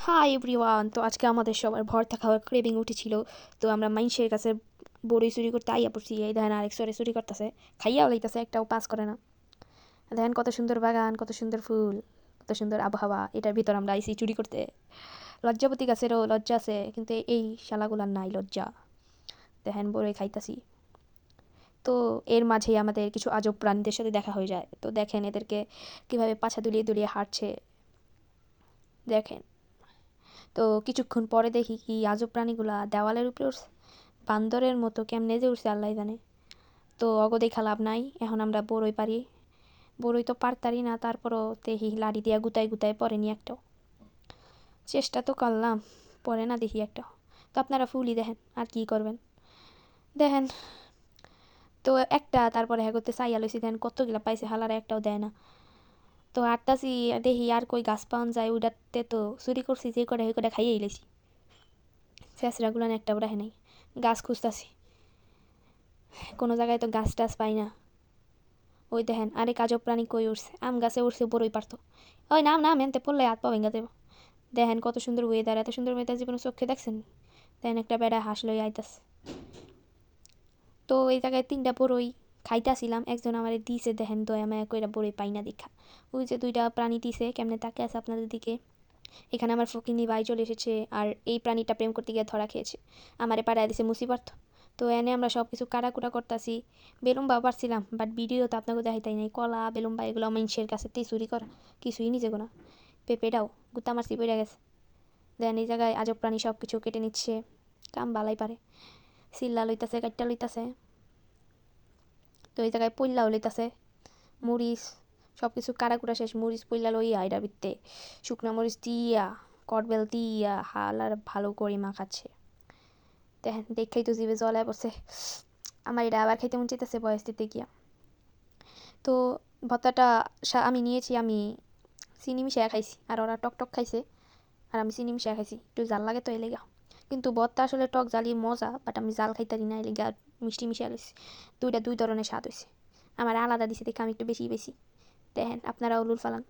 Hi everyone, তো আজকে আমাদের সবার ভর্তা খাওয়ার ক্রেভিং উঠেছিল। তো আমরা মাইনষের কাছে বড়ই চুরি করতে আইয়া পড়ছি। এই দেখেন আরেক সরে চুরি করতেছে, খাইয়াও লাইতেছে, একটাও পাস করে না। দেখেন কত সুন্দর বাগান, কত সুন্দর ফুল, কত সুন্দর আবহাওয়া, এটার ভিতর আমরা আইসি চুরি করতে। লজ্জাপতি গাছেরও লজ্জা আছে, কিন্তু এই শালাগুলার নাই লজ্জা। দেখেন বড়ই খাইতাছি। তো এর মাঝেই আমাদের কিছু আজব প্রাণীদের সাথে দেখা হয়ে যায়। তো দেখেন এদেরকে কিভাবে পাছা দুলিয়ে দুলিয়ে হাঁটছে, দেখেন। তো কিছুক্ষণ পরে দেখি কি আজব প্রাণীগুলা দেওয়ালের উপরে উঠছে, বান্দরের মতো কেমনে যে উঠছে আল্লাহ জানে। তো অগো দেখা লাভ নাই, এখন আমরা বড়ই পারি। বড়ই তো পারতারি না, তারপরও দেখি লাড়ি দিয়া গুতায় গুতায় পরে নি একটাও। চেষ্টা তো করলাম, পরে না দেখি একটা। তো আপনারা ফুলই দেখেন, আর কি করবেন। দেখেন, তো একটা তারপরে হ্যাঁ করতে চাইয়া লইছি, দেখেন কতগুলা পাইছে, হালারা একটাও দেয় না। তো আটতাছি, দেখি আর কই গাছ পাওয়া যায় ওইটাতে, তো চুরি করছি যে করে সেই করে খাইয়েই লেছি। চেঁচড়াগুলান একটাও রাখে নাই। গাছ খুঁজতাছি, কোনো জায়গায় তো গাছ টাছ পাই না। ওই দেখেন আরেক আজব প্রাণী কই উঠছে, আম গাছে উঠছে, বড়ই পারতো। ওই নাম নাম এনতে পড়লে হাত পা ভেঙে দেবো। দেখেন কত সুন্দর ওয়েদার, এত সুন্দর ওয়েদার জীবনে চোখে দেখছেন। দেখেন একটা বেড়া হাঁস লই আইতাছে। তো এই জায়গায় তিনটা বড়ই খাইতাছিলাম, একজন আমার দিছে, দেখেন দয়া মায়া কইরা বড়ই পাই না দেখা। ওই যে দুইটা প্রাণী দিছে, কেমনে তাকে আছে আপনাদের দিকে। এখানে আমার ফকিনি ভাই চলে এসেছে, আর এই প্রাণীটা প্রেম করতে গিয়ে ধরা খেয়েছে, আমারে পাড়ায় দিছে মুসিবত। তো এনে আমরা সব কিছু কাটাকুটা করতেছি। বেলুম্বা পারছিলাম, বাট ভিডিও তো আপনাকে দেখাইতাই নাই। কলা বেলুম্বা এগুলো মানুষের কাছে তেই চুরি করা, কিছুই নিজে গোনা। পেঁপেটাও গুতা মারছি পড়ে গেছে। দেন এই জায়গায় আজব প্রাণী সব কিছু কেটে নিচ্ছে, কাম বালাই পারে। চিল্লা লইতাছে, কাটটা লইতাছে। তো এই জায়গায় পইল্লাও লইতাছে, মরিচ সব কিছু কাটাকুটা শেষ, মরিচ পইলা লইয়া এটা বিত্তে শুকনা মরিচ দিয়া কটবেল দিয়া হালার ভালো করে মাখাচ্ছে। দেখেন দেখেই তো জিভে জলায় পড়ছে, আমার এটা আবার খাইতে মন চাইতেছে বয়স দিতে গিয়া। তো ভর্তাটা আমি নিয়েছি, আমি চিনি মিশিয়ে খাইছি, আর ওরা টক টক খাইছে, আর আমি চিনি মিশিয়ে খাইছি, একটু জাল লাগে তো এই লেগা। কিন্তু ভর্তা আসলে টক জালি মজা, বাট আমি জাল খাইতারি না, এই লেগা মিষ্টি মিশিয়ে লইছি। দুইটা দুই ধরনের স্বাদ হয়েছে। আমার আলাদা দিছে দেখে আমি একটু বেশি বেশি। দেখেন আপনারাও লুল ফালান।